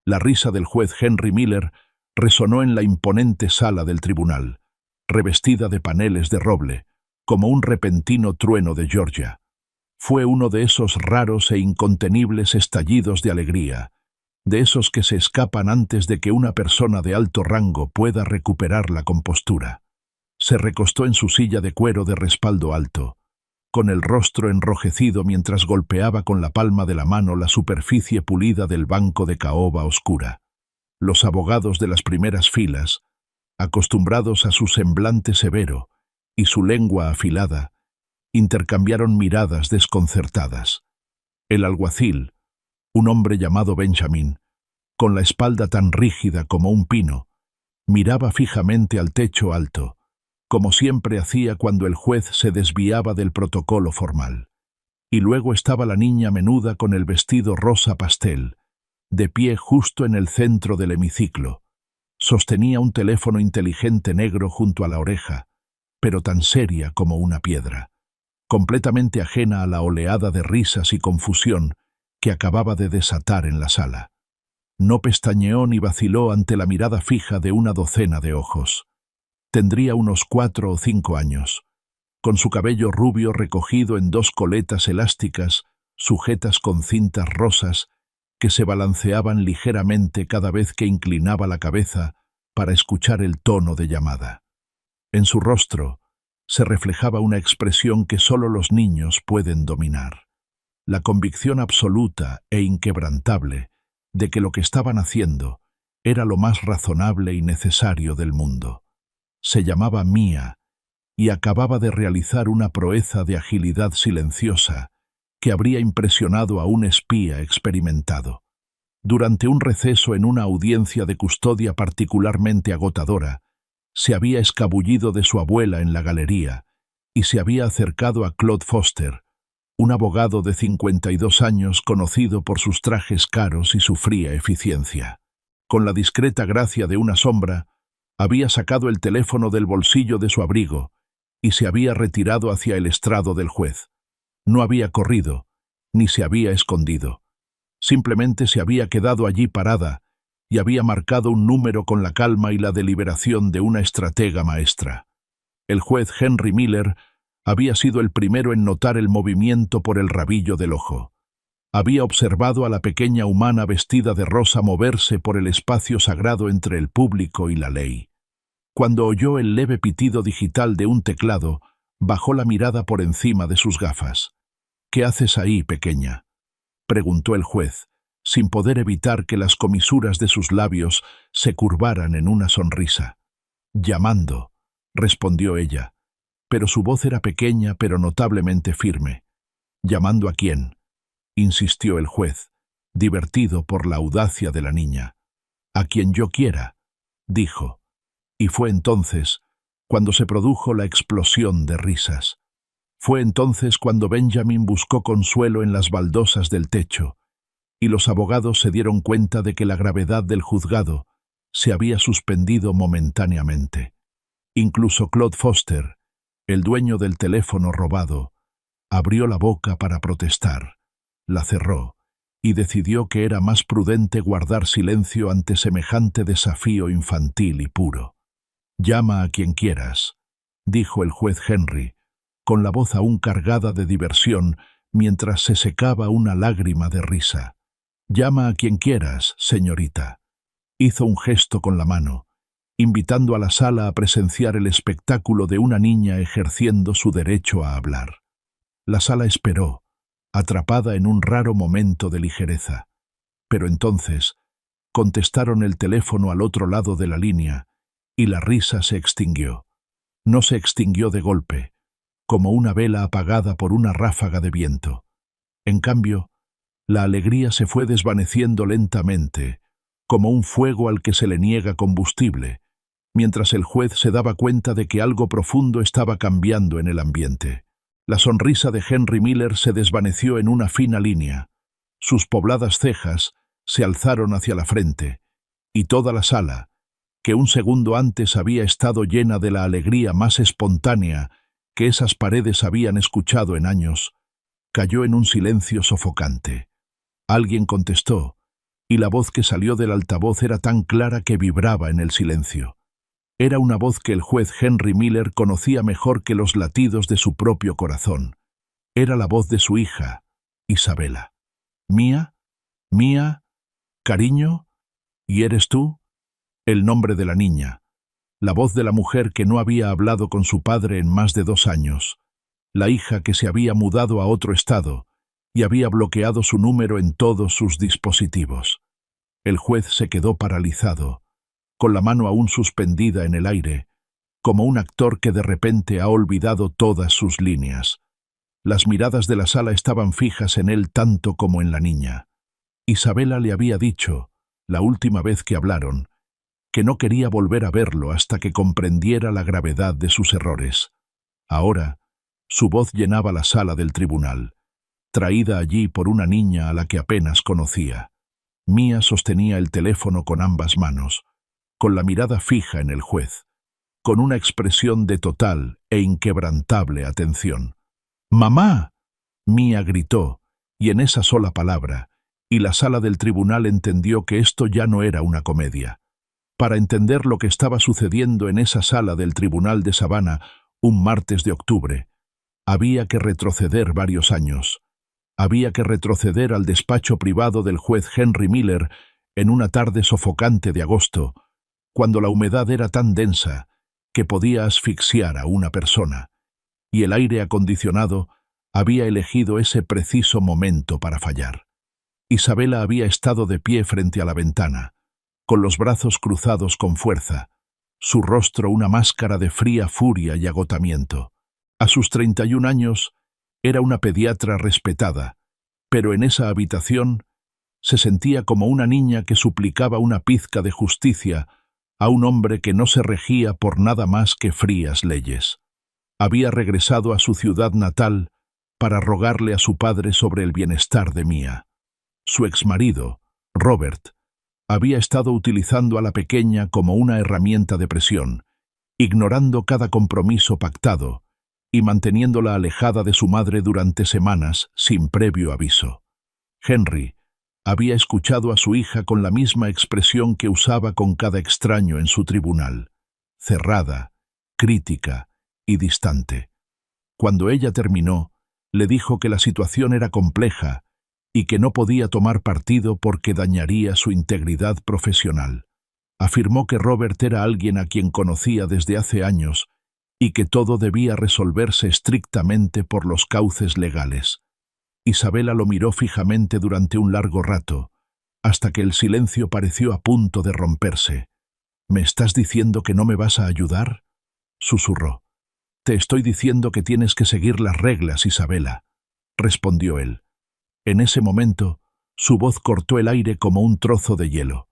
La risa del juez Henry Miller resonó en la imponente sala del tribunal, revestida de paneles de roble, como un repentino trueno de Georgia. Fue uno de esos raros e incontenibles estallidos de alegría, de esos que se escapan antes de que una persona de alto rango pueda recuperar la compostura. Se recostó en su silla de cuero de respaldo alto, con el rostro enrojecido mientras golpeaba con la palma de la mano la superficie pulida del banco de caoba oscura. Los abogados de las primeras filas, acostumbrados a su semblante severo y su lengua afilada, intercambiaron miradas desconcertadas. El alguacil, un hombre llamado Benjamin, con la espalda tan rígida como un pino, miraba fijamente al techo alto, como siempre hacía cuando el juez se desviaba del protocolo formal. Y luego estaba la niña menuda con el vestido rosa pastel, de pie justo en el centro del hemiciclo. Sostenía un teléfono inteligente negro junto a la oreja, pero tan seria como una piedra, completamente ajena a la oleada de risas y confusión que acababa de desatar en la sala. No pestañeó ni vaciló ante la mirada fija de una docena de ojos. Tendría unos 4 o 5 años, con su cabello rubio recogido en 2 coletas elásticas sujetas con cintas rosas que se balanceaban ligeramente cada vez que inclinaba la cabeza para escuchar el tono de llamada. En su rostro se reflejaba una expresión que solo los niños pueden dominar: la convicción absoluta e inquebrantable de que lo que estaban haciendo era lo más razonable y necesario del mundo. Se llamaba Mia y acababa de realizar una proeza de agilidad silenciosa que habría impresionado a un espía experimentado. Durante un receso en una audiencia de custodia particularmente agotadora, se había escabullido de su abuela en la galería y se había acercado a Claude Foster, un abogado de 52 años conocido por sus trajes caros y su fría eficiencia. Con la discreta gracia de una sombra, había sacado el teléfono del bolsillo de su abrigo y se había retirado hacia el estrado del juez. No había corrido, ni se había escondido. Simplemente se había quedado allí parada y había marcado un número con la calma y la deliberación de una estratega maestra. El juez Henry Miller había sido el primero en notar el movimiento por el rabillo del ojo. Había observado a la pequeña humana vestida de rosa moverse por el espacio sagrado entre el público y la ley. Cuando oyó el leve pitido digital de un teclado, bajó la mirada por encima de sus gafas. «¿Qué haces ahí, pequeña?», preguntó el juez, sin poder evitar que las comisuras de sus labios se curvaran en una sonrisa. «Llamando», respondió ella, pero su voz era pequeña pero notablemente firme. «¿Llamando a quién?», insistió el juez, divertido por la audacia de la niña. «A quien yo quiera», dijo, y fue entonces cuando se produjo la explosión de risas. Fue entonces cuando Benjamin buscó consuelo en las baldosas del techo, y los abogados se dieron cuenta de que la gravedad del juzgado se había suspendido momentáneamente. Incluso Claude Foster, el dueño del teléfono robado, abrió la boca para protestar, la cerró y decidió que era más prudente guardar silencio ante semejante desafío infantil y puro. «Llama a quien quieras», dijo el juez Henry, con la voz aún cargada de diversión mientras se secaba una lágrima de risa. «Llama a quien quieras, señorita». Hizo un gesto con la mano, invitando a la sala a presenciar el espectáculo de una niña ejerciendo su derecho a hablar. La sala esperó, atrapada en un raro momento de ligereza. Pero entonces contestaron el teléfono al otro lado de la línea y la risa se extinguió. No se extinguió de golpe, como una vela apagada por una ráfaga de viento. En cambio, la alegría se fue desvaneciendo lentamente, como un fuego al que se le niega combustible, mientras el juez se daba cuenta de que algo profundo estaba cambiando en el ambiente. La sonrisa de Henry Miller se desvaneció en una fina línea. Sus pobladas cejas se alzaron hacia la frente, y toda la sala, que un segundo antes había estado llena de la alegría más espontánea que esas paredes habían escuchado en años, cayó en un silencio sofocante. Alguien contestó, y la voz que salió del altavoz era tan clara que vibraba en el silencio. Era una voz que el juez Henry Miller conocía mejor que los latidos de su propio corazón. Era la voz de su hija, Isabela. «Mía, Mía, cariño, ¿y eres tú?» El nombre de la niña, la voz de la mujer que no había hablado con su padre en más de 2 años, la hija que se había mudado a otro estado y había bloqueado su número en todos sus dispositivos. El juez se quedó paralizado, con la mano aún suspendida en el aire, como un actor que de repente ha olvidado todas sus líneas. Las miradas de la sala estaban fijas en él tanto como en la niña. Isabela le había dicho, la última vez que hablaron, que no quería volver a verlo hasta que comprendiera la gravedad de sus errores. Ahora, su voz llenaba la sala del tribunal, traída allí por una niña a la que apenas conocía. Mía sostenía el teléfono con ambas manos, con la mirada fija en el juez, con una expresión de total e inquebrantable atención. «¡Mamá!», Mía gritó, y en esa sola palabra, y la sala del tribunal entendió que esto ya no era una comedia. Para entender lo que estaba sucediendo en esa sala del tribunal de Savannah un martes de octubre, había que retroceder varios años. Había que retroceder al despacho privado del juez Henry Miller en una tarde sofocante de agosto, cuando la humedad era tan densa que podía asfixiar a una persona, y el aire acondicionado había elegido ese preciso momento para fallar. Isabela había estado de pie frente a la ventana, con los brazos cruzados con fuerza, su rostro una máscara de fría furia y agotamiento. A sus 31 años, era una pediatra respetada, pero en esa habitación se sentía como una niña que suplicaba una pizca de justicia a un hombre que no se regía por nada más que frías leyes. Había regresado a su ciudad natal para rogarle a su padre sobre el bienestar de Mía. Su exmarido, Robert, había estado utilizando a la pequeña como una herramienta de presión, ignorando cada compromiso pactado y manteniéndola alejada de su madre durante semanas sin previo aviso. Henry había escuchado a su hija con la misma expresión que usaba con cada extraño en su tribunal, cerrada, crítica y distante. Cuando ella terminó, le dijo que la situación era compleja y que no podía tomar partido porque dañaría su integridad profesional. Afirmó que Robert era alguien a quien conocía desde hace años y que todo debía resolverse estrictamente por los cauces legales. Isabela lo miró fijamente durante un largo rato, hasta que el silencio pareció a punto de romperse. «¿Me estás diciendo que no me vas a ayudar?», susurró. «Te estoy diciendo que tienes que seguir las reglas, Isabela», respondió él. En ese momento, su voz cortó el aire como un trozo de hielo.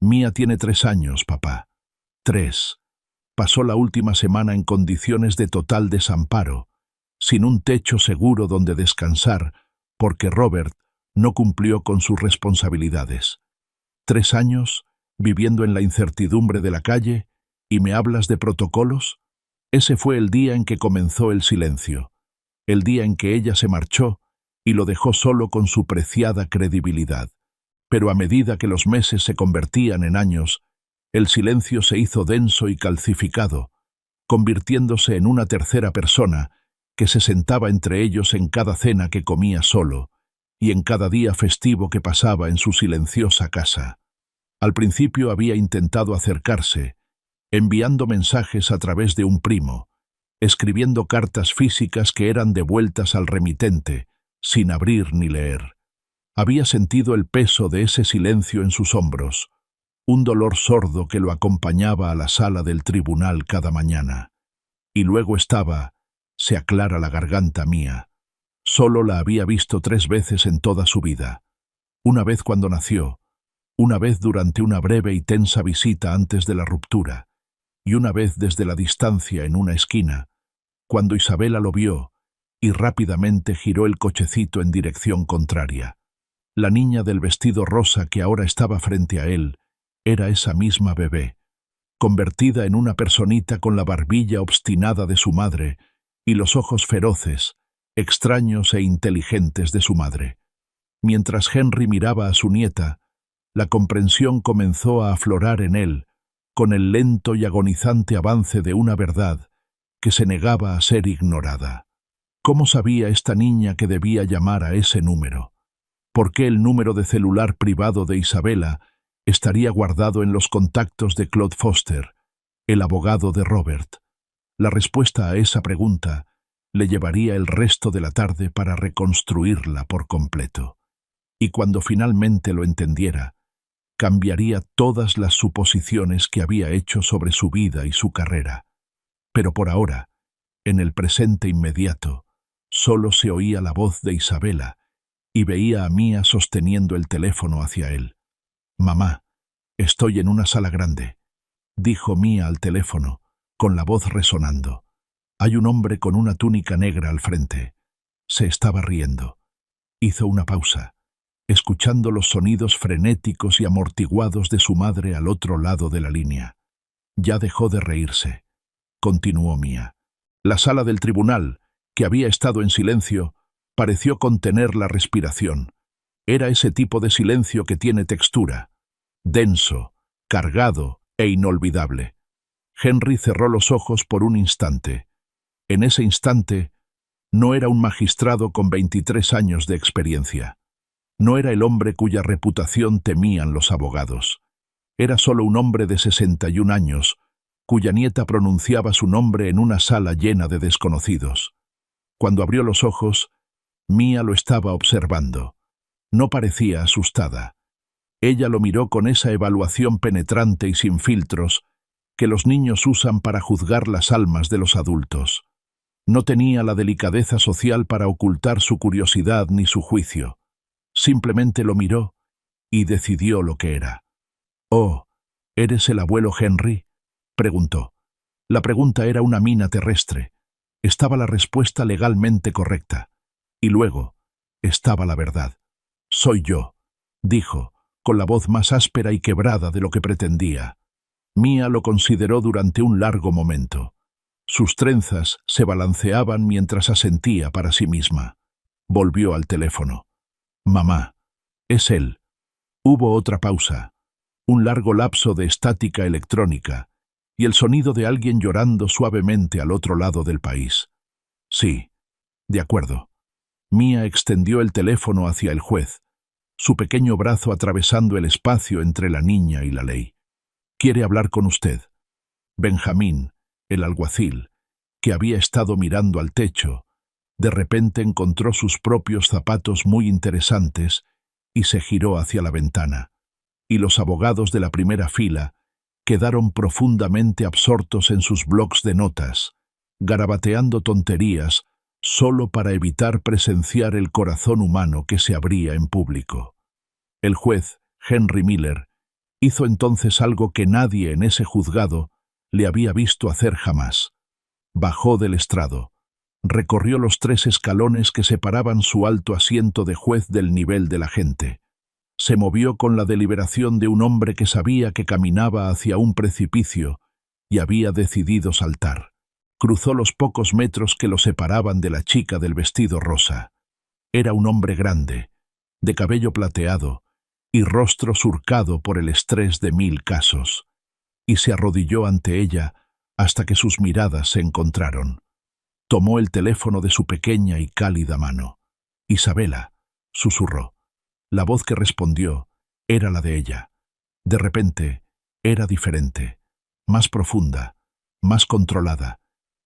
«Mía tiene 3 años, papá. 3. Pasó la última semana en condiciones de total desamparo, sin un techo seguro donde descansar, porque Robert no cumplió con sus responsabilidades. 3 años, viviendo en la incertidumbre de la calle, ¿y me hablas de protocolos?». Ese fue el día en que comenzó el silencio, el día en que ella se marchó y lo dejó solo con su preciada credibilidad. Pero a medida que los meses se convertían en años, el silencio se hizo denso y calcificado, convirtiéndose en una tercera persona que se sentaba entre ellos en cada cena que comía solo y en cada día festivo que pasaba en su silenciosa casa. Al principio había intentado acercarse, enviando mensajes a través de un primo, escribiendo cartas físicas que eran devueltas al remitente, sin abrir ni leer. Había sentido el peso de ese silencio en sus hombros, un dolor sordo que lo acompañaba a la sala del tribunal cada mañana. Y luego estaba, se aclara la garganta Mía. Solo la había visto 3 veces en toda su vida. Una vez cuando nació, una vez durante una breve y tensa visita antes de la ruptura, y una vez desde la distancia en una esquina, cuando Isabela lo vio y rápidamente giró el cochecito en dirección contraria. La niña del vestido rosa que ahora estaba frente a él era esa misma bebé, convertida en una personita con la barbilla obstinada de su madre y los ojos feroces, extraños e inteligentes de su madre. Mientras Henry miraba a su nieta, La comprensión comenzó a aflorar en él, con el lento y agonizante avance de una verdad que se negaba a ser ignorada. ¿Cómo sabía esta niña que debía llamar a ese número? ¿Por qué el número de celular privado de Isabela estaría guardado en los contactos de Claude Foster, el abogado de Robert? La respuesta a esa pregunta le llevaría el resto de la tarde para reconstruirla por completo. Y cuando finalmente lo entendiera, cambiaría todas las suposiciones que había hecho sobre su vida y su carrera. Pero por ahora, en el presente inmediato, solo se oía la voz de Isabela y veía a Mia sosteniendo el teléfono hacia él. «Mamá, estoy en una sala grande», dijo Mia al teléfono, con la voz resonando. «Hay un hombre con una túnica negra al frente». Se estaba riendo. Hizo una pausa, escuchando los sonidos frenéticos y amortiguados de su madre al otro lado de la línea. Ya dejó de reírse. Continuó Mia. La sala del tribunal, que había estado en silencio, pareció contener la respiración. Era ese tipo de silencio que tiene textura, denso, cargado e inolvidable. Henry cerró los ojos por un instante. En ese instante, no era un magistrado con 23 años de experiencia. No era el hombre cuya reputación temían los abogados. Era solo un hombre de 61 años, cuya nieta pronunciaba su nombre en una sala llena de desconocidos. Cuando abrió los ojos, Mia lo estaba observando. No parecía asustada. Ella lo miró con esa evaluación penetrante y sin filtros que los niños usan para juzgar las almas de los adultos. No tenía la delicadeza social para ocultar su curiosidad ni su juicio. Simplemente lo miró y decidió lo que era. «Oh, ¿eres el abuelo Henry?», preguntó. La pregunta era una mina terrestre. Estaba la respuesta legalmente correcta. Y luego estaba la verdad. «Soy yo», dijo, con la voz más áspera y quebrada de lo que pretendía. Mia lo consideró durante un largo momento. Sus trenzas se balanceaban mientras asentía para sí misma. Volvió al teléfono. «Mamá, es él». Hubo otra pausa, un largo lapso de estática electrónica y el sonido de alguien llorando suavemente al otro lado del país. «Sí, de acuerdo». Mia extendió el teléfono hacia el juez, su pequeño brazo atravesando el espacio entre la niña y la ley. «Quiere hablar con usted». Benjamín, el alguacil, que había estado mirando al techo, de repente encontró sus propios zapatos muy interesantes y se giró hacia la ventana. Y los abogados de la primera fila quedaron profundamente absortos en sus blocs de notas, garabateando tonterías solo para evitar presenciar el corazón humano que se abría en público. El juez, Henry Miller, hizo entonces algo que nadie en ese juzgado le había visto hacer jamás. Bajó del estrado, recorrió los 3 escalones que separaban su alto asiento de juez del nivel de la gente. Se movió con la deliberación de un hombre que sabía que caminaba hacia un precipicio y había decidido saltar. Cruzó los pocos metros que lo separaban de la chica del vestido rosa. Era un hombre grande, de cabello plateado y rostro surcado por el estrés de 1000 casos, y se arrodilló ante ella hasta que sus miradas se encontraron. Tomó el teléfono de su pequeña y cálida mano. «Isabela», susurró. La voz que respondió era la de ella. De repente, era diferente, más profunda, más controlada,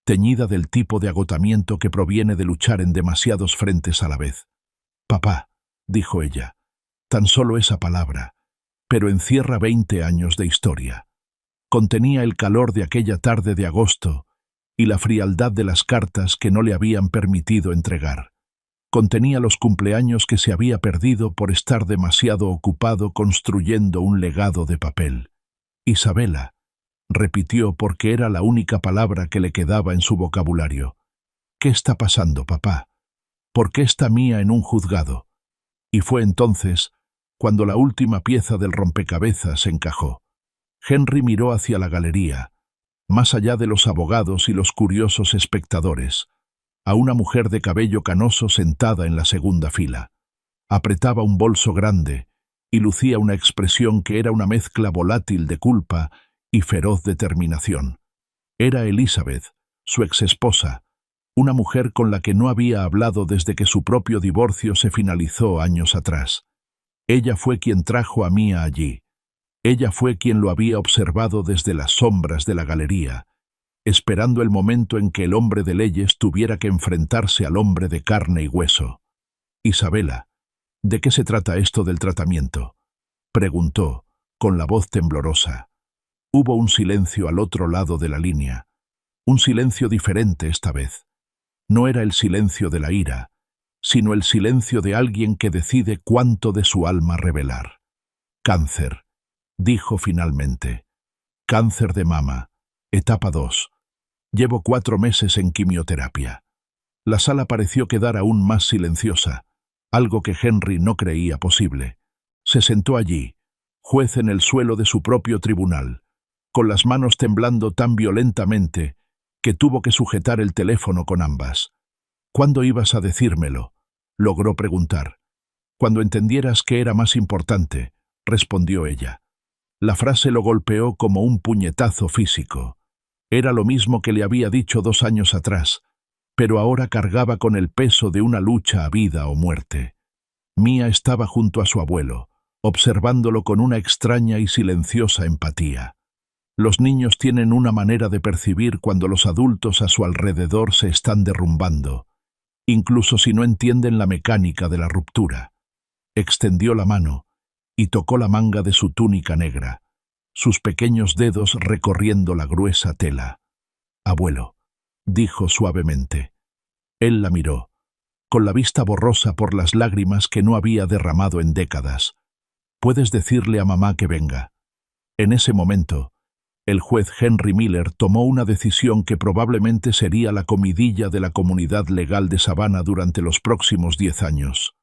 teñida del tipo de agotamiento que proviene de luchar en demasiados frentes a la vez. «Papá», dijo ella, tan solo esa palabra, pero encierra 20 años de historia. Contenía el calor de aquella tarde de agosto y la frialdad de las cartas que no le habían permitido entregar. Contenía los cumpleaños que se había perdido por estar demasiado ocupado construyendo un legado de papel. «Isabela», repitió porque era la única palabra que le quedaba en su vocabulario. «¿Qué está pasando, papá? ¿Por qué está Mia en un juzgado?» Y fue entonces cuando la última pieza del rompecabezas encajó. Henry miró hacia la galería, más allá de los abogados y los curiosos espectadores, a una mujer de cabello canoso sentada en la segunda fila. Apretaba un bolso grande y lucía una expresión que era una mezcla volátil de culpa y feroz determinación. Era Elizabeth, su exesposa, una mujer con la que no había hablado desde que su propio divorcio se finalizó años atrás. Ella fue quien trajo a Mia allí. Ella fue quien lo había observado desde las sombras de la galería, esperando el momento en que el hombre de leyes tuviera que enfrentarse al hombre de carne y hueso. «Isabela, ¿de qué se trata esto del tratamiento?», preguntó, con la voz temblorosa. Hubo un silencio al otro lado de la línea, un silencio diferente esta vez. No era el silencio de la ira, sino el silencio de alguien que decide cuánto de su alma revelar. «Cáncer», dijo finalmente. «Cáncer de mama, etapa 2. Llevo 4 meses en quimioterapia». La sala pareció quedar aún más silenciosa, algo que Henry no creía posible. Se sentó allí, juez en el suelo de su propio tribunal, con las manos temblando tan violentamente que tuvo que sujetar el teléfono con ambas. «¿Cuándo ibas a decírmelo?», logró preguntar. «Cuando entendieras que era más importante», respondió ella. La frase lo golpeó como un puñetazo físico. Era lo mismo que le había dicho 2 años atrás, pero ahora cargaba con el peso de una lucha a vida o muerte. Mia estaba junto a su abuelo, observándolo con una extraña y silenciosa empatía. Los niños tienen una manera de percibir cuando los adultos a su alrededor se están derrumbando, incluso si no entienden la mecánica de la ruptura. Extendió la mano y tocó la manga de su túnica negra, sus pequeños dedos recorriendo la gruesa tela. «Abuelo», dijo suavemente. Él la miró, con la vista borrosa por las lágrimas que no había derramado en décadas. «Puedes decirle a mamá que venga». En ese momento, el juez Henry Miller tomó una decisión que probablemente sería la comidilla de la comunidad legal de Savannah durante los próximos 10 años.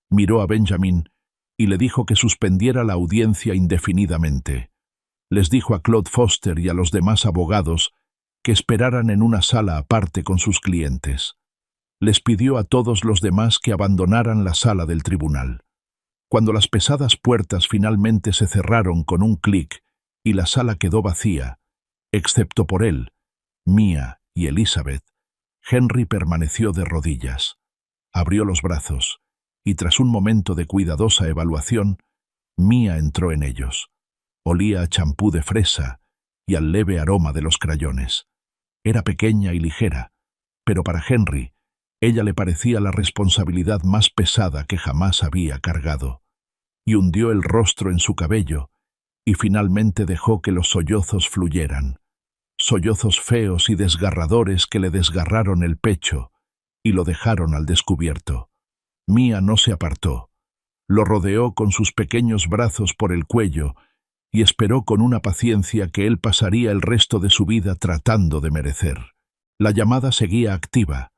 Miró a Benjamin y le dijo que suspendiera la audiencia indefinidamente. Les dijo a Claude Foster y a los demás abogados que esperaran en una sala aparte con sus clientes. Les pidió a todos los demás que abandonaran la sala del tribunal. Cuando las pesadas puertas finalmente se cerraron con un clic y la sala quedó vacía, excepto por él, Mia y Elizabeth, Henry permaneció de rodillas. Abrió los brazos y tras un momento de cuidadosa evaluación, Mia entró en ellos. Olía a champú de fresa y al leve aroma de los crayones. Era pequeña y ligera, pero para Henry, ella le parecía la responsabilidad más pesada que jamás había cargado. Y hundió el rostro en su cabello y finalmente dejó que los sollozos fluyeran. Sollozos feos y desgarradores que le desgarraron el pecho y lo dejaron al descubierto. Mia no se apartó. Lo rodeó con sus pequeños brazos por el cuello y esperó con una paciencia que él pasaría el resto de su vida tratando de merecer. La llamada seguía activa,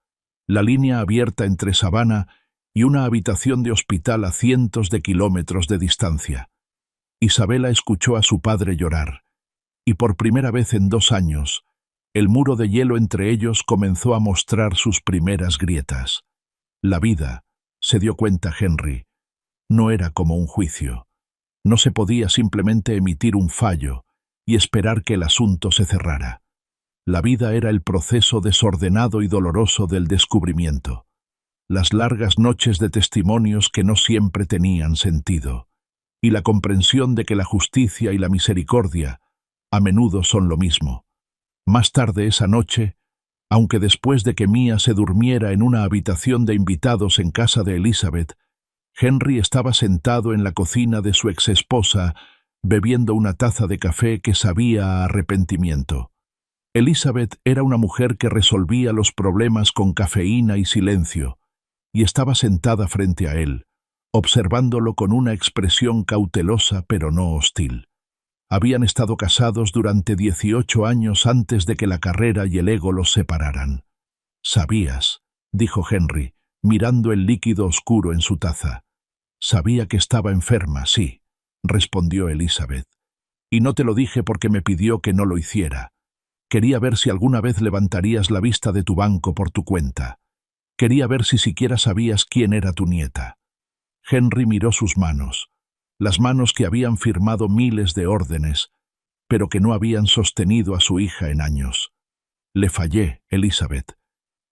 la línea abierta entre Savannah y una habitación de hospital a cientos de kilómetros de distancia. Isabela escuchó a su padre llorar, y por primera vez en 2 años, el muro de hielo entre ellos comenzó a mostrar sus primeras grietas. La vida, se dio cuenta Henry, no era como un juicio. No se podía simplemente emitir un fallo y esperar que el asunto se cerrara. La vida era el proceso desordenado y doloroso del descubrimiento. Las largas noches de testimonios que no siempre tenían sentido, y la comprensión de que la justicia y la misericordia a menudo son lo mismo. Más tarde esa noche, aunque después de que Mia se durmiera en una habitación de invitados en casa de Elizabeth, Henry estaba sentado en la cocina de su exesposa, bebiendo una taza de café que sabía a arrepentimiento. Elizabeth era una mujer que resolvía los problemas con cafeína y silencio, y estaba sentada frente a él, observándolo con una expresión cautelosa pero no hostil. Habían estado casados durante 18 años antes de que la carrera y el ego los separaran. «Sabías», dijo Henry, mirando el líquido oscuro en su taza. «Sabía que estaba enferma, sí», respondió Elizabeth. «Y no te lo dije porque me pidió que no lo hiciera. Quería ver si alguna vez levantarías la vista de tu banco por tu cuenta. Quería ver si siquiera sabías quién era tu nieta». Henry miró sus manos. las manos que habían firmado miles de órdenes, pero que no habían sostenido a su hija en años. Le fallé, Elizabeth,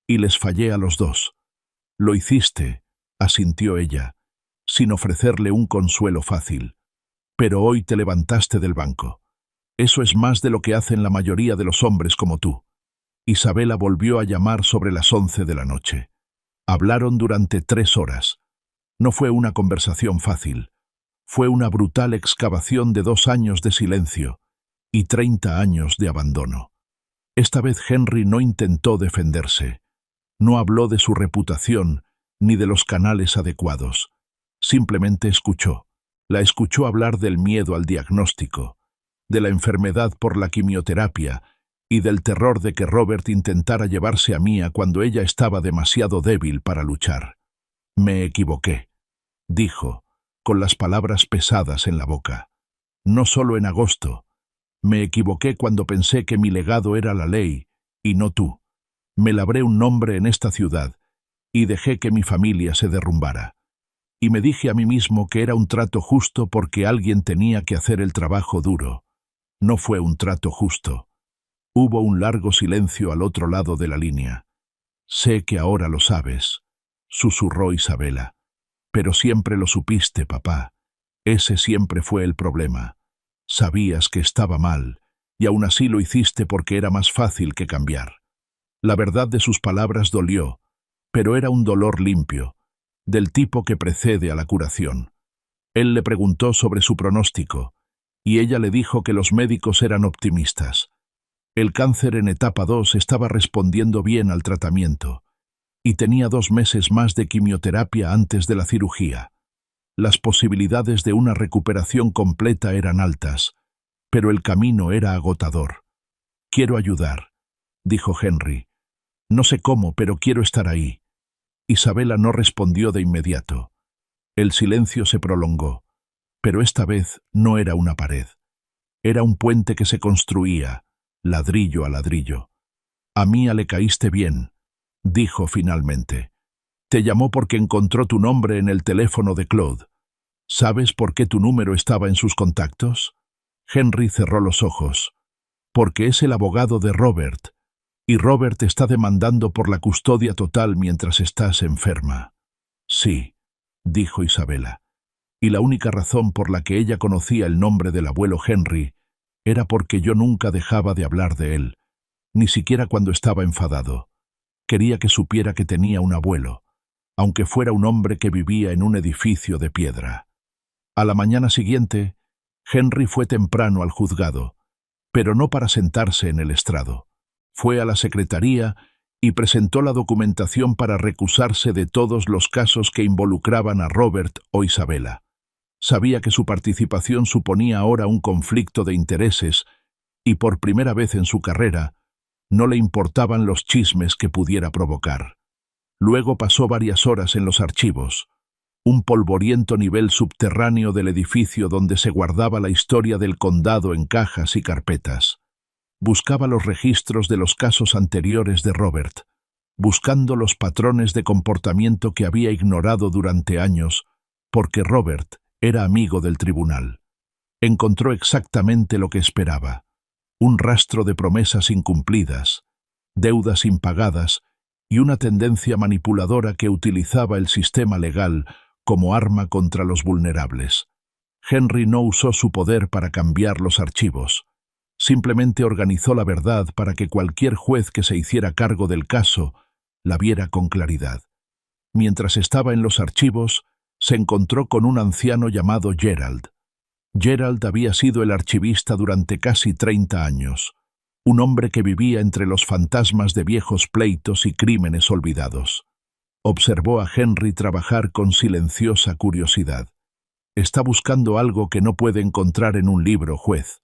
y les fallé a los dos. Lo hiciste, asintió ella, sin ofrecerle un consuelo fácil. Pero hoy te levantaste del banco. Eso es más de lo que hacen la mayoría de los hombres como tú. Isabela volvió a llamar sobre las 11 de la noche. Hablaron durante 3 horas. No fue una conversación fácil. Fue una brutal excavación de 2 años de silencio y 30 años de abandono. Esta vez Henry no intentó defenderse. No habló de su reputación ni de los canales adecuados. Simplemente escuchó. La escuchó hablar del miedo al diagnóstico, de la enfermedad por la quimioterapia y del terror de que Robert intentara llevarse a Mia cuando ella estaba demasiado débil para luchar. Me equivoqué, dijo, con las palabras pesadas en la boca. No solo en agosto. Me equivoqué cuando pensé que mi legado era la ley, y no tú. Me labré un nombre en esta ciudad, y dejé que mi familia se derrumbara. Y me dije a mí mismo que era un trato justo porque alguien tenía que hacer el trabajo duro. No fue un trato justo. Hubo un largo silencio al otro lado de la línea. Sé que ahora lo sabes, susurró Isabela. Pero siempre lo supiste, papá. Ese siempre fue el problema. Sabías que estaba mal, y aún así lo hiciste porque era más fácil que cambiar. La verdad de sus palabras dolió, pero era un dolor limpio, del tipo que precede a la curación. Él le preguntó sobre su pronóstico, y ella le dijo que los médicos eran optimistas. El cáncer en etapa 2 estaba respondiendo bien al tratamiento, y tenía 2 meses más de quimioterapia antes de la cirugía. Las posibilidades de una recuperación completa eran altas, pero el camino era agotador. Quiero ayudar, dijo Henry. No sé cómo, pero quiero estar ahí. Isabela no respondió de inmediato. El silencio se prolongó, pero esta vez no era una pared. Era un puente que se construía, ladrillo a ladrillo. A Mia le caíste bien, dijo finalmente. Te llamó porque encontró tu nombre en el teléfono de Claude. ¿Sabes por qué tu número estaba en sus contactos? Henry cerró los ojos. Porque es el abogado de Robert, y Robert está demandando por la custodia total mientras estás enferma. Sí, dijo Isabela. Y la única razón por la que ella conocía el nombre del abuelo Henry era porque yo nunca dejaba de hablar de él, ni siquiera cuando estaba enfadado. Quería que supiera que tenía un abuelo, aunque fuera un hombre que vivía en un edificio de piedra. A la mañana siguiente, Henry fue temprano al juzgado, pero no para sentarse en el estrado. Fue a la secretaría y presentó la documentación para recusarse de todos los casos que involucraban a Robert o Isabela. Sabía que su participación suponía ahora un conflicto de intereses y por primera vez en su carrera no le importaban los chismes que pudiera provocar. Luego pasó varias horas en los archivos, un polvoriento nivel subterráneo del edificio donde se guardaba la historia del condado en cajas y carpetas. Buscaba los registros de los casos anteriores de Robert, buscando los patrones de comportamiento que había ignorado durante años, porque Robert era amigo del tribunal. Encontró exactamente lo que esperaba: un rastro de promesas incumplidas, deudas impagadas y una tendencia manipuladora que utilizaba el sistema legal como arma contra los vulnerables. Henry no usó su poder para cambiar los archivos. Simplemente organizó la verdad para que cualquier juez que se hiciera cargo del caso la viera con claridad. Mientras estaba en los archivos, se encontró con un anciano llamado Gerald. Gerald había sido el archivista durante casi 30 años, un hombre que vivía entre los fantasmas de viejos pleitos y crímenes olvidados. Observó a Henry trabajar con silenciosa curiosidad. «Está buscando algo que no puede encontrar en un libro, juez»,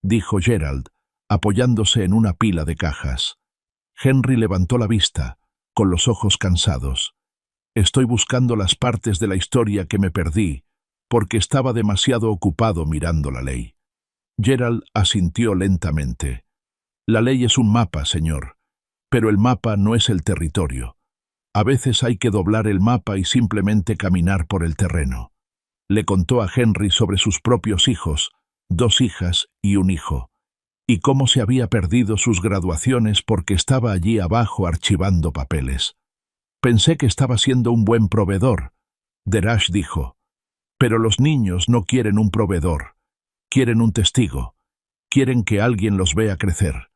dijo Gerald, apoyándose en una pila de cajas. Henry levantó la vista, con los ojos cansados. «Estoy buscando las partes de la historia que me perdí, porque estaba demasiado ocupado mirando la ley». Gerald asintió lentamente. «La ley es un mapa, señor, pero el mapa no es el territorio. A veces hay que doblar el mapa y simplemente caminar por el terreno». Le contó a Henry sobre sus propios hijos, 2 hijas y un hijo, y cómo se había perdido sus graduaciones porque estaba allí abajo archivando papeles. Pensé que estaba siendo un buen proveedor, Derash dijo, pero los niños no quieren un proveedor, quieren un testigo, quieren que alguien los vea crecer.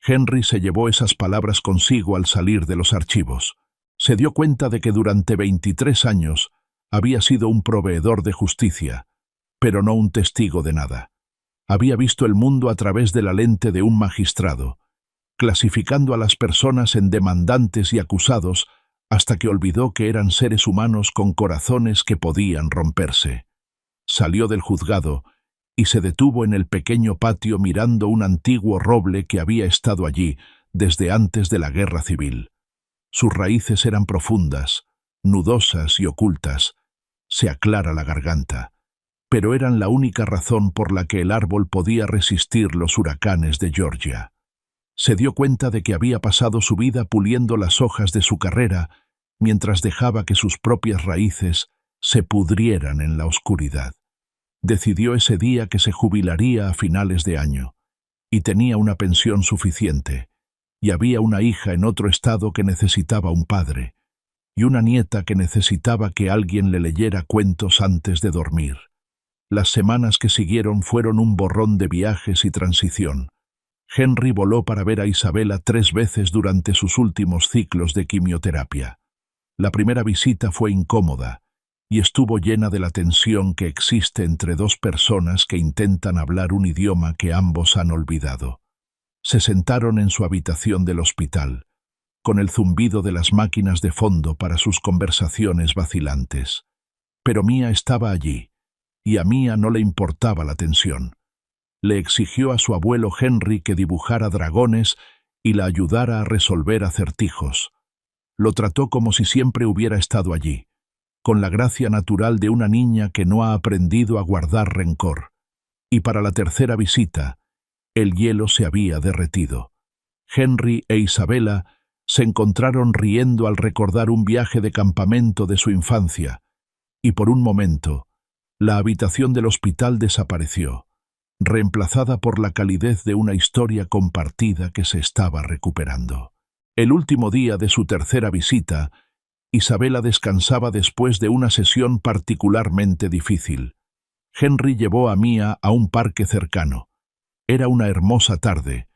Henry se llevó esas palabras consigo al salir de los archivos. Se dio cuenta de que durante 23 años había sido un proveedor de justicia, pero no un testigo de nada. Había visto el mundo a través de la lente de un magistrado, clasificando a las personas en demandantes y acusados hasta que olvidó que eran seres humanos con corazones que podían romperse. Salió del juzgado y se detuvo en el pequeño patio mirando un antiguo roble que había estado allí desde antes de la guerra civil. Sus raíces eran profundas, nudosas y ocultas. Se aclara la garganta. Pero eran la única razón por la que el árbol podía resistir los huracanes de Georgia. Se dio cuenta de que había pasado su vida puliendo las hojas de su carrera mientras dejaba que sus propias raíces se pudrieran en la oscuridad. Decidió ese día que se jubilaría a finales de año, y tenía una pensión suficiente, y había una hija en otro estado que necesitaba un padre, y una nieta que necesitaba que alguien le leyera cuentos antes de dormir. Las semanas que siguieron fueron un borrón de viajes y transición. Henry voló para ver a Isabela 3 veces durante sus últimos ciclos de quimioterapia. La primera visita fue incómoda, y estuvo llena de la tensión que existe entre 2 personas que intentan hablar un idioma que ambos han olvidado. Se sentaron en su habitación del hospital, con el zumbido de las máquinas de fondo para sus conversaciones vacilantes. Pero Mia estaba allí, y a Mia no le importaba la tensión. Le exigió a su abuelo Henry que dibujara dragones y la ayudara a resolver acertijos. Lo trató como si siempre hubiera estado allí, con la gracia natural de una niña que no ha aprendido a guardar rencor. Y para la tercera visita, el hielo se había derretido. Henry e Isabela se encontraron riendo al recordar un viaje de campamento de su infancia, y por un momento, la habitación del hospital desapareció, reemplazada por la calidez de una historia compartida que se estaba recuperando. El último día de su tercera visita, Isabela descansaba después de una sesión particularmente difícil. Henry llevó a Mia a un parque cercano. Era una hermosa tarde,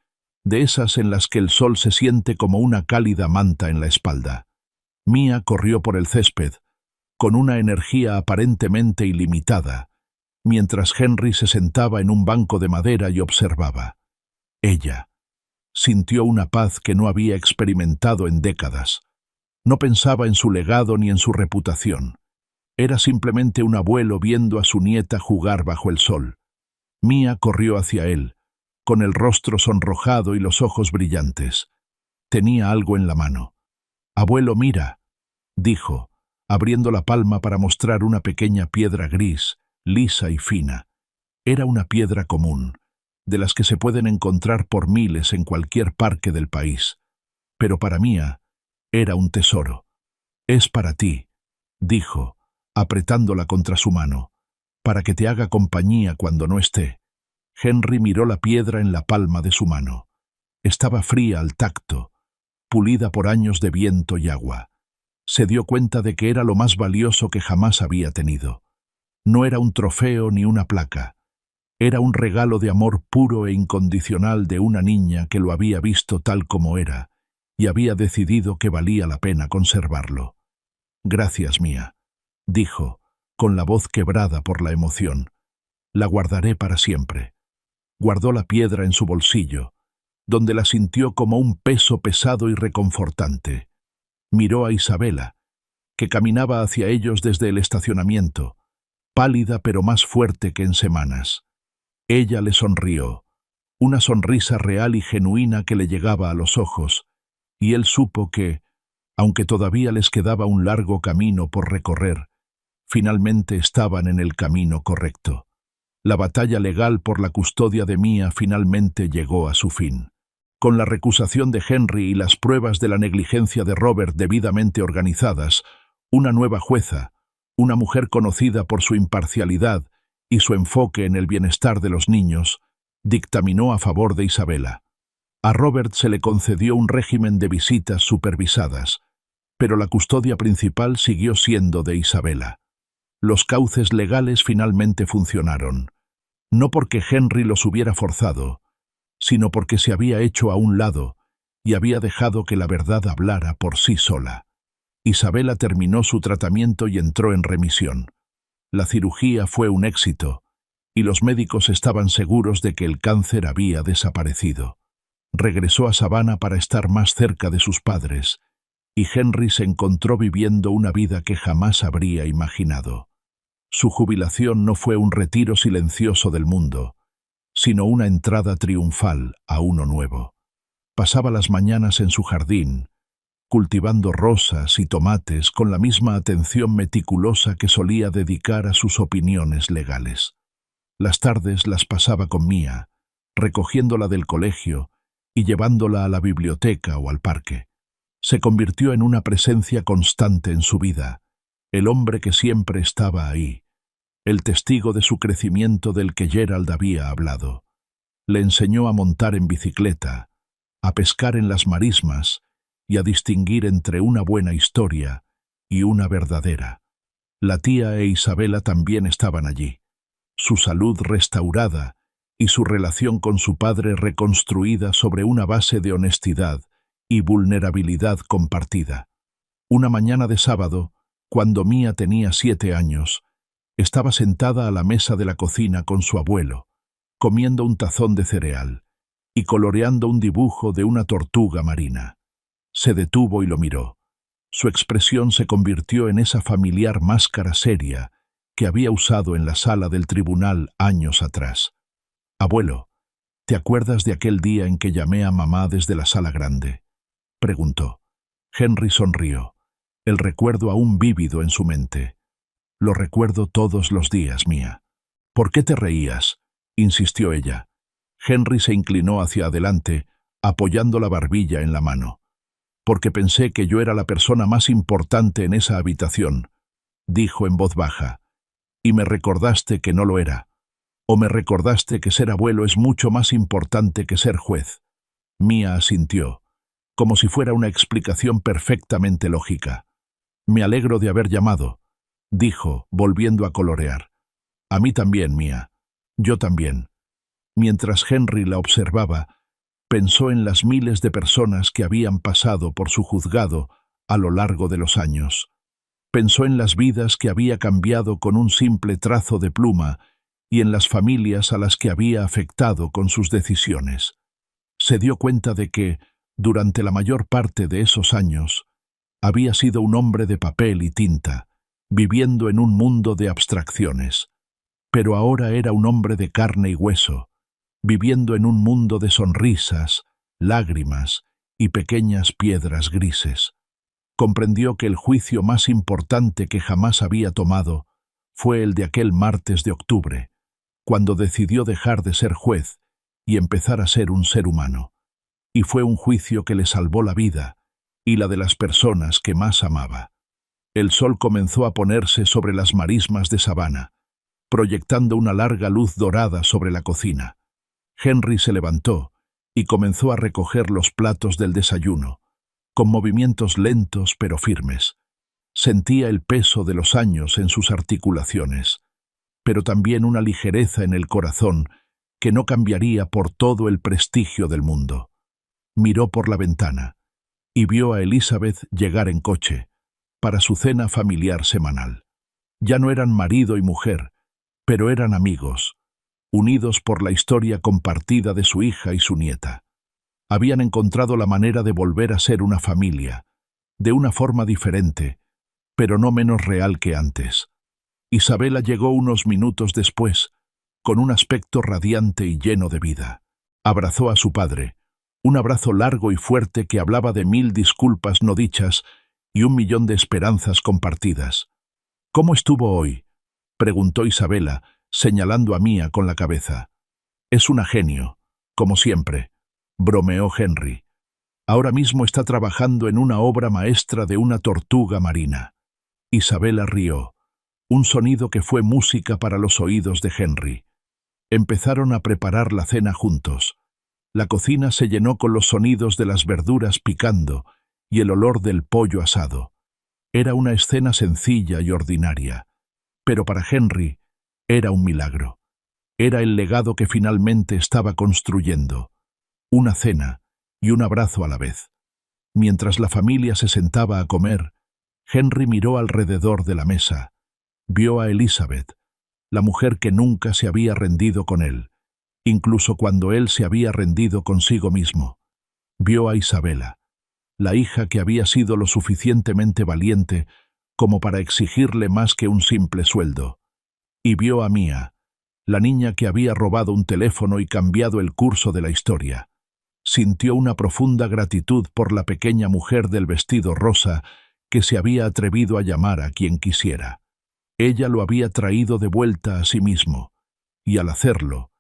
de esas en las que el sol se siente como una cálida manta en la espalda. Mia corrió por el césped, con una energía aparentemente ilimitada, mientras Henry se sentaba en un banco de madera y observaba. Ella sintió una paz que no había experimentado en décadas. No pensaba en su legado ni en su reputación. Era simplemente un abuelo viendo a su nieta jugar bajo el sol. Mia corrió hacia él, con el rostro sonrojado y los ojos brillantes. Tenía algo en la mano. «Abuelo, mira», dijo, abriendo la palma para mostrar una pequeña piedra gris, lisa y fina. Era una piedra común, de las que se pueden encontrar por miles en cualquier parque del país. Pero para Mia era un tesoro. «Es para ti», dijo, apretándola contra su mano, «para que te haga compañía cuando no esté». Henry miró la piedra en la palma de su mano. Estaba fría al tacto, pulida por años de viento y agua. Se dio cuenta de que era lo más valioso que jamás había tenido. No era un trofeo ni una placa. Era un regalo de amor puro e incondicional de una niña que lo había visto tal como era y había decidido que valía la pena conservarlo. «Gracias, Mia», dijo, con la voz quebrada por la emoción. «La guardaré para siempre». Guardó la piedra en su bolsillo, donde la sintió como un peso pesado y reconfortante. Miró a Isabela, que caminaba hacia ellos desde el estacionamiento, pálida pero más fuerte que en semanas. Ella le sonrió, una sonrisa real y genuina que le llegaba a los ojos, y él supo que, aunque todavía les quedaba un largo camino por recorrer, finalmente estaban en el camino correcto. La batalla legal por la custodia de Mia finalmente llegó a su fin. Con la recusación de Henry y las pruebas de la negligencia de Robert debidamente organizadas, una nueva jueza, una mujer conocida por su imparcialidad y su enfoque en el bienestar de los niños, dictaminó a favor de Isabela. A Robert se le concedió un régimen de visitas supervisadas, pero la custodia principal siguió siendo de Isabela. Los cauces legales finalmente funcionaron, no porque Henry los hubiera forzado, sino porque se había hecho a un lado y había dejado que la verdad hablara por sí sola. Isabela terminó su tratamiento y entró en remisión. La cirugía fue un éxito, y los médicos estaban seguros de que el cáncer había desaparecido. Regresó a Savannah para estar más cerca de sus padres, y Henry se encontró viviendo una vida que jamás habría imaginado. Su jubilación no fue un retiro silencioso del mundo, sino una entrada triunfal a uno nuevo. Pasaba las mañanas en su jardín, cultivando rosas y tomates con la misma atención meticulosa que solía dedicar a sus opiniones legales. Las tardes las pasaba con Mia, recogiéndola del colegio y llevándola a la biblioteca o al parque. Se convirtió en una presencia constante en su vida, el hombre que siempre estaba ahí, el testigo de su crecimiento del que Gerald había hablado. Le enseñó a montar en bicicleta, a pescar en las marismas y a distinguir entre una buena historia y una verdadera. La tía e Isabela también estaban allí, su salud restaurada y su relación con su padre reconstruida sobre una base de honestidad y vulnerabilidad compartida. Una mañana de sábado, cuando Mia tenía 7 años, estaba sentada a la mesa de la cocina con su abuelo, comiendo un tazón de cereal y coloreando un dibujo de una tortuga marina. Se detuvo y lo miró. Su expresión se convirtió en esa familiar máscara seria que había usado en la sala del tribunal años atrás. «Abuelo, ¿te acuerdas de aquel día en que llamé a mamá desde la sala grande?», preguntó. Henry sonrió, el recuerdo aún vívido en su mente. «Lo recuerdo todos los días, Mia». «¿Por qué te reías?», insistió ella. Henry se inclinó hacia adelante, apoyando la barbilla en la mano. «Porque pensé que yo era la persona más importante en esa habitación», dijo en voz baja, «y me recordaste que no lo era. O me recordaste que ser abuelo es mucho más importante que ser juez». Mia asintió, como si fuera una explicación perfectamente lógica. «Me alegro de haber llamado», dijo, volviendo a colorear. «A mí también, Mia. Yo también». Mientras Henry la observaba, pensó en las miles de personas que habían pasado por su juzgado a lo largo de los años. Pensó en las vidas que había cambiado con un simple trazo de pluma y en las familias a las que había afectado con sus decisiones. Se dio cuenta de que, durante la mayor parte de esos años, había sido un hombre de papel y tinta, viviendo en un mundo de abstracciones. Pero ahora era un hombre de carne y hueso, viviendo en un mundo de sonrisas, lágrimas y pequeñas piedras grises. Comprendió que el juicio más importante que jamás había tomado fue el de aquel martes de octubre, cuando decidió dejar de ser juez y empezar a ser un ser humano. Y fue un juicio que le salvó la vida y la de las personas que más amaba. El sol comenzó a ponerse sobre las marismas de Savannah, proyectando una larga luz dorada sobre la cocina. Henry se levantó y comenzó a recoger los platos del desayuno, con movimientos lentos pero firmes. Sentía el peso de los años en sus articulaciones, pero también una ligereza en el corazón que no cambiaría por todo el prestigio del mundo. Miró por la ventana y vio a Elizabeth llegar en coche para su cena familiar semanal. Ya no eran marido y mujer, pero eran amigos, unidos por la historia compartida de su hija y su nieta. Habían encontrado la manera de volver a ser una familia, de una forma diferente, pero no menos real que antes. Isabela llegó unos minutos después, con un aspecto radiante y lleno de vida. Abrazó a su padre, un abrazo largo y fuerte que hablaba de 1000 disculpas no dichas y 1.000.000 de esperanzas compartidas. «¿Cómo estuvo hoy?», preguntó Isabela, señalando a Mia con la cabeza. «Es una genio, como siempre», bromeó Henry. «Ahora mismo está trabajando en una obra maestra de una tortuga marina». Isabela rió. un sonido que fue música para los oídos de Henry. Empezaron a preparar la cena juntos. La cocina se llenó con los sonidos de las verduras picando y el olor del pollo asado. Era una escena sencilla y ordinaria, pero para Henry era un milagro. Era el legado que finalmente estaba construyendo. Una cena y un abrazo a la vez. Mientras la familia se sentaba a comer, Henry miró alrededor de la mesa. Vio a Elizabeth, la mujer que nunca se había rendido con él, incluso cuando él se había rendido consigo mismo. Vio a Isabela, la hija que había sido lo suficientemente valiente como para exigirle más que un simple sueldo. Y vio a Mia, la niña que había robado un teléfono y cambiado el curso de la historia. Sintió una profunda gratitud por la pequeña mujer del vestido rosa que se había atrevido a llamar a quien quisiera. Ella lo había traído de vuelta a sí mismo, y al hacerlo,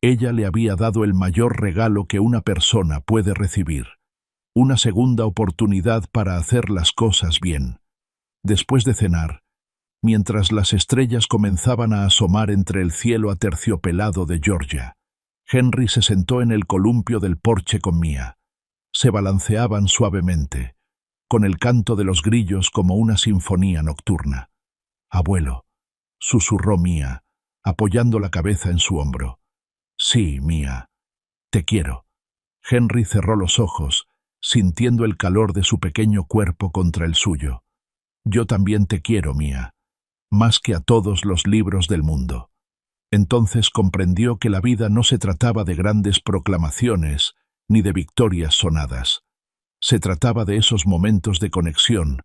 ella le había dado el mayor regalo que una persona puede recibir: una segunda oportunidad para hacer las cosas bien. Después de cenar, mientras las estrellas comenzaban a asomar entre el cielo aterciopelado de Georgia, Henry se sentó en el columpio del porche con Mia. Se balanceaban suavemente, con el canto de los grillos como una sinfonía nocturna. «Abuelo», susurró Mia, apoyando la cabeza en su hombro. «Sí, Mia, te quiero». Henry cerró los ojos, sintiendo el calor de su pequeño cuerpo contra el suyo. «Yo también te quiero, Mia, más que a todos los libros del mundo». Entonces comprendió que la vida no se trataba de grandes proclamaciones ni de victorias sonadas. Se trataba de esos momentos de conexión,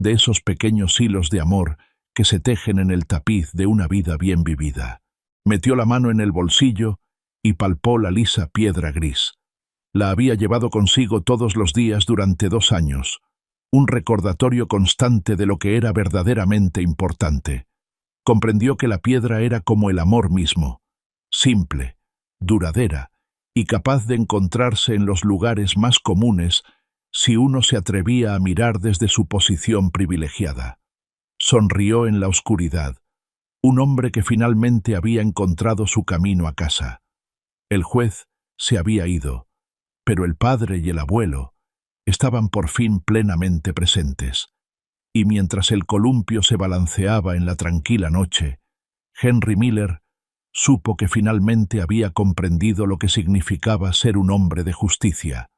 de esos pequeños hilos de amor que se tejen en el tapiz de una vida bien vivida. Metió la mano en el bolsillo y palpó la lisa piedra gris. La había llevado consigo todos los días durante 2 años, un recordatorio constante de lo que era verdaderamente importante. Comprendió que la piedra era como el amor mismo, simple, duradera y capaz de encontrarse en los lugares más comunes si uno se atrevía a mirar desde su posición privilegiada. Sonrió en la oscuridad, un hombre que finalmente había encontrado su camino a casa. El juez se había ido, pero el padre y el abuelo estaban por fin plenamente presentes. Y mientras el columpio se balanceaba en la tranquila noche, Henry Miller supo que finalmente había comprendido lo que significaba ser un hombre de justicia.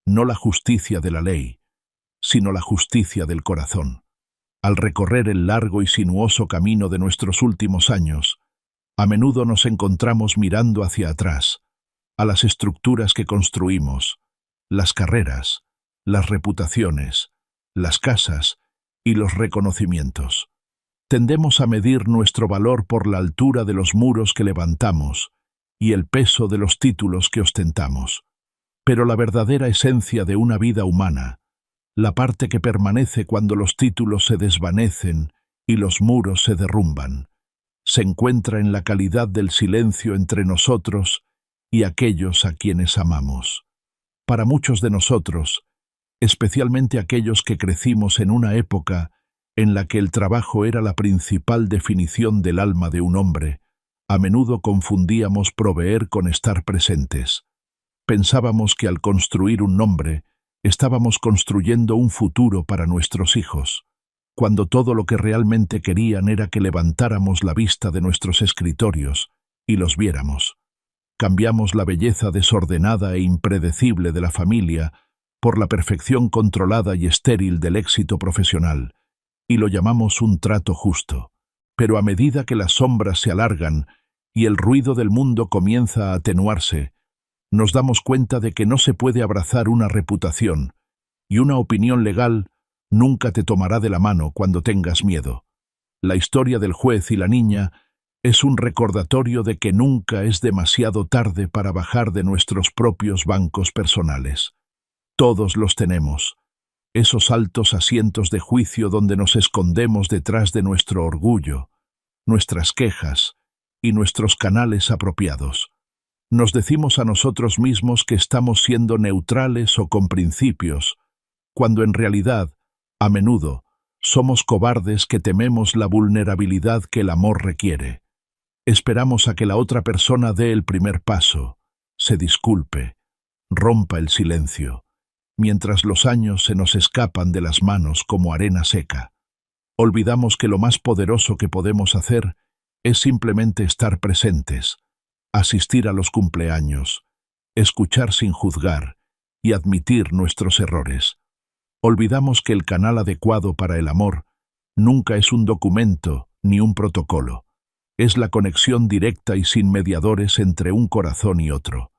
No la justicia de la ley, sino la justicia del corazón. Al recorrer el largo y sinuoso camino de nuestros últimos años, a menudo nos encontramos mirando hacia atrás, a las estructuras que construimos, las carreras, las reputaciones, las casas y los reconocimientos. Tendemos a medir nuestro valor por la altura de los muros que levantamos y el peso de los títulos que ostentamos. Pero la verdadera esencia de una vida humana, la parte que permanece cuando los títulos se desvanecen y los muros se derrumban, se encuentra en la calidad del silencio entre nosotros y aquellos a quienes amamos. Para muchos de nosotros, especialmente aquellos que crecimos en una época en la que el trabajo era la principal definición del alma de un hombre, a menudo confundíamos proveer con estar presentes. Pensábamos que al construir un nombre, estábamos construyendo un futuro para nuestros hijos, cuando todo lo que realmente querían era que levantáramos la vista de nuestros escritorios y los viéramos. Cambiamos la belleza desordenada e impredecible de la familia por la perfección controlada y estéril del éxito profesional, y lo llamamos un trato justo. Pero a medida que las sombras se alargan y el ruido del mundo comienza a atenuarse, nos damos cuenta de que no se puede abrazar una reputación, y una opinión legal nunca te tomará de la mano cuando tengas miedo. La historia del juez y la niña es un recordatorio de que nunca es demasiado tarde para bajar de nuestros propios bancos personales. Todos los tenemos, esos altos asientos de juicio donde nos escondemos detrás de nuestro orgullo, nuestras quejas y nuestros canales apropiados. Nos decimos a nosotros mismos que estamos siendo neutrales o con principios, cuando en realidad, a menudo, Somos cobardes que tememos la vulnerabilidad que el amor requiere. Esperamos a que la otra persona dé el primer paso, se disculpe, rompa el silencio, mientras los años se nos escapan de las manos como arena seca. Olvidamos que lo más poderoso que podemos hacer es simplemente estar presentes, asistir a los cumpleaños, escuchar sin juzgar y admitir nuestros errores. Olvidamos que el canal adecuado para el amor nunca es un documento ni un protocolo. Es la conexión directa y sin mediadores entre un corazón y otro.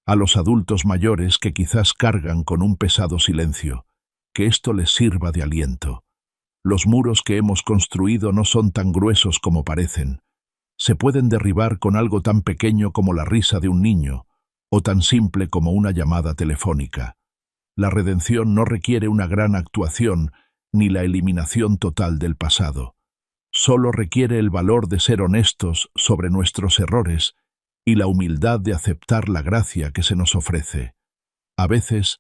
A los adultos mayores que quizás cargan con un pesado silencio, que esto les sirva de aliento. Los muros que hemos construido no son tan gruesos como parecen. Se pueden derribar con algo tan pequeño como la risa de un niño, o tan simple como una llamada telefónica. La redención no requiere una gran actuación ni la eliminación total del pasado. Solo requiere el valor de ser honestos sobre nuestros errores y la humildad de aceptar la gracia que se nos ofrece. A veces,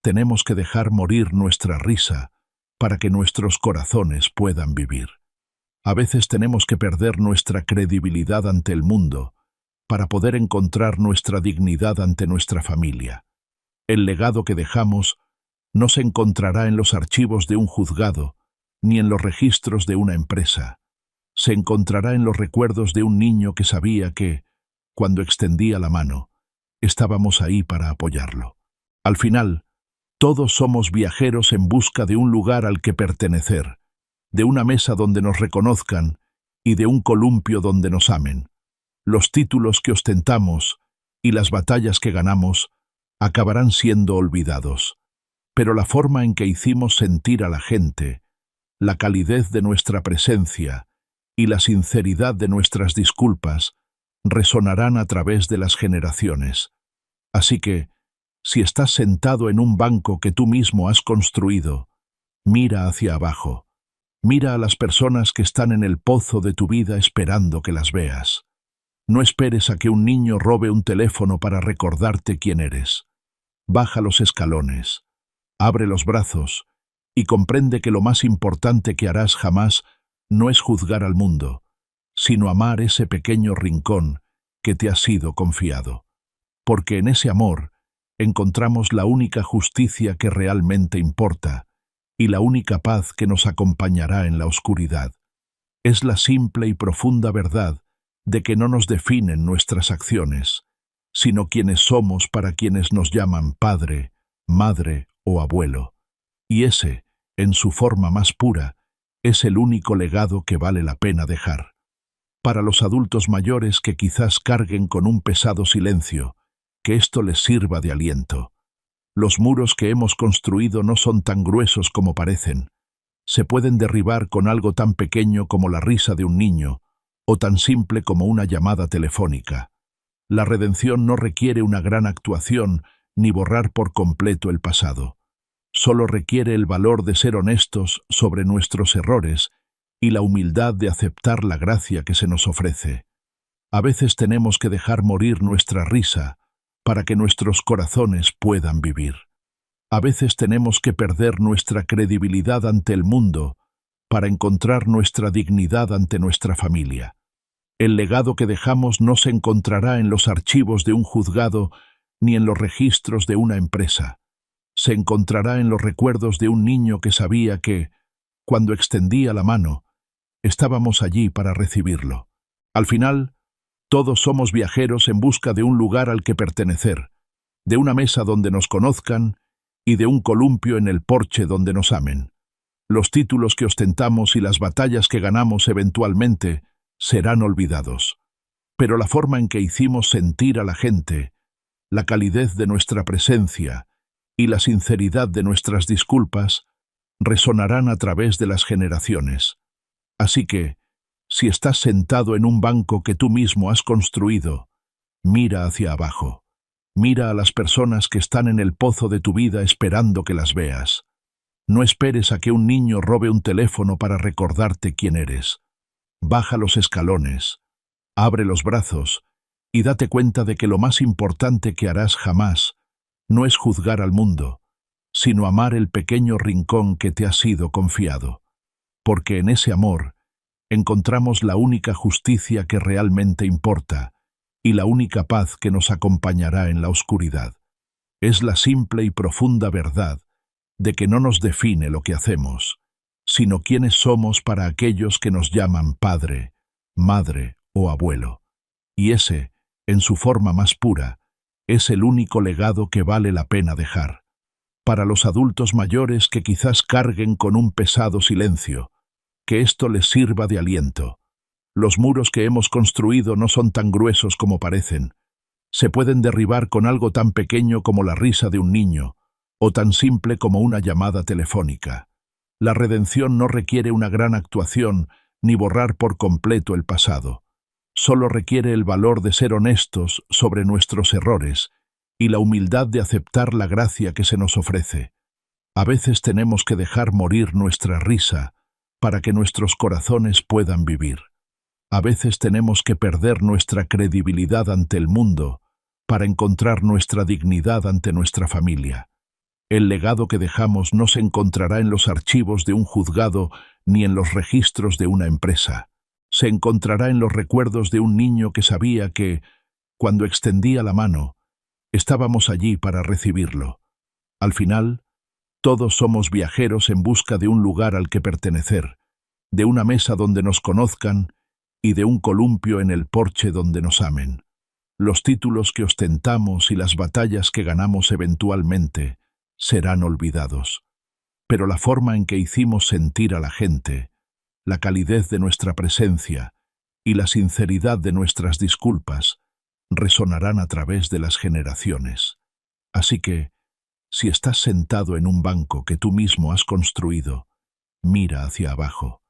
tenemos que dejar morir nuestra risa para que nuestros corazones puedan vivir. A veces tenemos que perder nuestra credibilidad ante el mundo para poder encontrar nuestra dignidad ante nuestra familia. El legado que dejamos no se encontrará en los archivos de un juzgado, ni en los registros de una empresa. Se encontrará en los recuerdos de un niño que sabía que, cuando extendía la mano, estábamos ahí para apoyarlo. Al final, todos somos viajeros en busca de un lugar al que pertenecer, de una mesa donde nos reconozcan y de un columpio donde nos amen. Los títulos que ostentamos y las batallas que ganamos acabarán siendo olvidados, pero la forma en que hicimos sentir a la gente, la calidez de nuestra presencia y la sinceridad de nuestras disculpas resonarán a través de las generaciones. Así que, si estás sentado en un banco que tú mismo has construido, mira hacia abajo. Mira a las personas que están en el pozo de tu vida esperando que las veas. No esperes a que un niño robe un teléfono para recordarte quién eres. Baja los escalones, abre los brazos y comprende que lo más importante que harás jamás no es juzgar al mundo, sino amar ese pequeño rincón que te ha sido confiado. Porque en ese amor encontramos la única justicia que realmente importa y la única paz que nos acompañará en la oscuridad. Es la simple y profunda verdad de que no nos definen nuestras acciones, sino quienes somos para quienes nos llaman padre, madre o abuelo. Y ese, en su forma más pura, es el único legado que vale la pena dejar. Para los adultos mayores que quizás carguen con un pesado silencio, que esto les sirva de aliento. Los muros que hemos construido no son tan gruesos como parecen. Se pueden derribar con algo tan pequeño como la risa de un niño, o tan simple como una llamada telefónica. La redención no requiere una gran actuación ni borrar por completo el pasado. Solo requiere el valor de ser honestos sobre nuestros errores y la humildad de aceptar la gracia que se nos ofrece. A veces tenemos que dejar morir nuestra risa para que nuestros corazones puedan vivir. A veces tenemos que perder nuestra credibilidad ante el mundo para encontrar nuestra dignidad ante nuestra familia. El legado que dejamos no se encontrará en los archivos de un juzgado ni en los registros de una empresa. Se encontrará en los recuerdos de un niño que sabía que, cuando extendía la mano, estábamos allí para recibirlo. Al final, todos somos viajeros en busca de un lugar al que pertenecer, de una mesa donde nos conozcan y de un columpio en el porche donde nos amen. Los títulos que ostentamos y las batallas que ganamos eventualmente serán olvidados, pero la forma en que hicimos sentir a la gente, la calidez de nuestra presencia y la sinceridad de nuestras disculpas resonarán a través de las generaciones. Así que, si estás sentado en un banco que tú mismo has construido, mira hacia abajo. Mira a las personas que están en el pozo de tu vida esperando que las veas. No esperes a que un niño robe un teléfono para recordarte quién eres. Baja los escalones, abre los brazos y date cuenta de que lo más importante que harás jamás no es juzgar al mundo, sino amar el pequeño rincón que te ha sido confiado. porque en ese amor encontramos la única justicia que realmente importa y la única paz que nos acompañará en la oscuridad. Es la simple y profunda verdad de que no nos define lo que hacemos, sino quiénes somos para aquellos que nos llaman padre, madre o abuelo. Y ese, en su forma más pura, es el único legado que vale la pena dejar. Para los adultos mayores que quizás carguen con un pesado silencio, que esto les sirva de aliento. Los muros que hemos construido no son tan gruesos como parecen. Se pueden derribar con algo tan pequeño como la risa de un niño, o tan simple como una llamada telefónica. La redención no requiere una gran actuación ni borrar por completo el pasado. Solo requiere el valor de ser honestos sobre nuestros errores y la humildad de aceptar la gracia que se nos ofrece. A veces tenemos que dejar morir nuestra risa para que nuestros corazones puedan vivir. A veces tenemos que perder nuestra credibilidad ante el mundo para encontrar nuestra dignidad ante nuestra familia. El legado que dejamos no se encontrará en los archivos de un juzgado ni en los registros de una empresa. Se encontrará en los recuerdos de un niño que sabía que, cuando extendía la mano, estábamos allí para recibirlo. Al final, todos somos viajeros en busca de un lugar al que pertenecer, de una mesa donde nos conozcan y de un columpio en el porche donde nos amen. Los títulos que ostentamos y las batallas que ganamos eventualmente serán olvidados. Pero la forma en que hicimos sentir a la gente, la calidez de nuestra presencia y la sinceridad de nuestras disculpas resonarán a través de las generaciones. Así que, si estás sentado en un banco que tú mismo has construido, mira hacia abajo.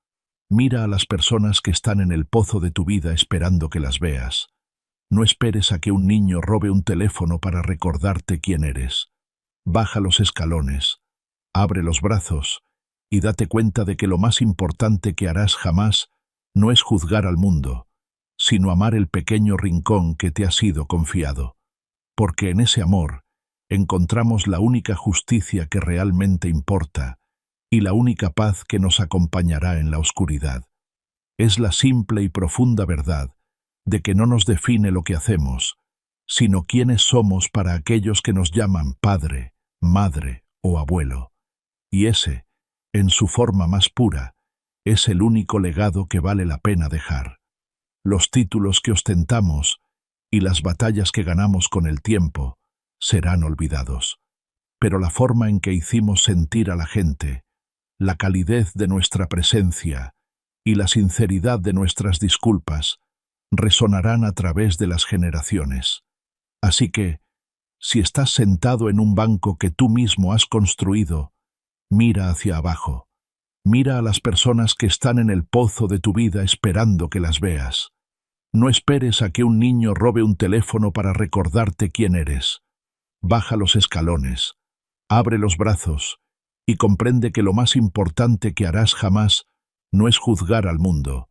Mira a las personas que están en el pozo de tu vida esperando que las veas. No esperes a que un niño robe un teléfono para recordarte quién eres. Baja los escalones, abre los brazos y date cuenta de que lo más importante que harás jamás no es juzgar al mundo, sino amar el pequeño rincón que te ha sido confiado. Porque en ese amor encontramos la única justicia que realmente importa y la única paz que nos acompañará en la oscuridad. Es la simple y profunda verdad de que no nos define lo que hacemos, sino quiénes somos para aquellos que nos llaman padre, madre o abuelo. Y ese, en su forma más pura, es el único legado que vale la pena dejar. Los títulos que ostentamos y las batallas que ganamos con el tiempo serán olvidados. Pero la forma en que hicimos sentir a la gente, la calidez de nuestra presencia y la sinceridad de nuestras disculpas resonarán a través de las generaciones. Así que, si estás sentado en un banco que tú mismo has construido, mira hacia abajo. Mira a las personas que están en el pozo de tu vida esperando que las veas. No esperes a que un niño robe un teléfono para recordarte quién eres. Baja los escalones, abre los brazos y comprende que lo más importante que harás jamás no es juzgar al mundo,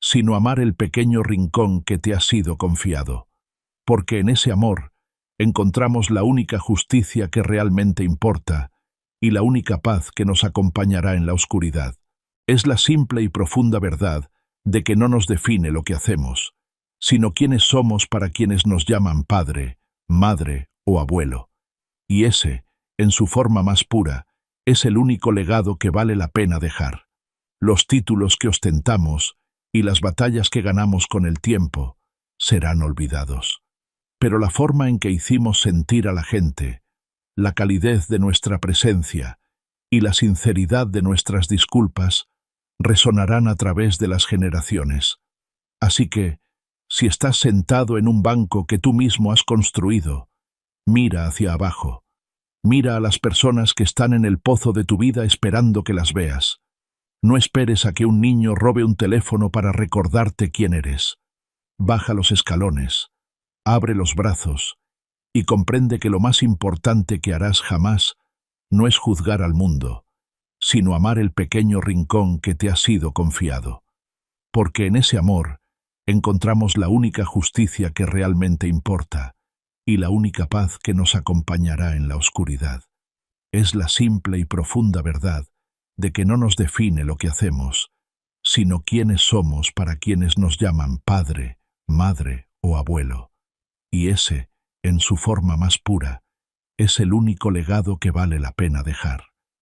sino amar el pequeño rincón que te ha sido confiado. Porque en ese amor encontramos la única justicia que realmente importa y la única paz que nos acompañará en la oscuridad. Es la simple y profunda verdad de que no nos define lo que hacemos, sino quiénes somos para quienes nos llaman padre, madre o abuelo. Y ese, en su forma más pura, es el único legado que vale la pena dejar. Los títulos que ostentamos y las batallas que ganamos con el tiempo serán olvidados. Pero la forma en que hicimos sentir a la gente, la calidez de nuestra presencia y la sinceridad de nuestras disculpas resonarán a través de las generaciones. Así que, si estás sentado en un banco que tú mismo has construido, mira hacia abajo. Mira a las personas que están en el pozo de tu vida esperando que las veas. No esperes a que un niño robe un teléfono para recordarte quién eres. Baja los escalones, abre los brazos y comprende que lo más importante que harás jamás no es juzgar al mundo, sino amar el pequeño rincón que te ha sido confiado. Porque en ese amor encontramos la única justicia que realmente importa y la única paz que nos acompañará en la oscuridad. Es la simple y profunda verdad de que no nos define lo que hacemos, sino quiénes somos para quienes nos llaman padre, madre o abuelo. Y ese, en su forma más pura, es el único legado que vale la pena dejar.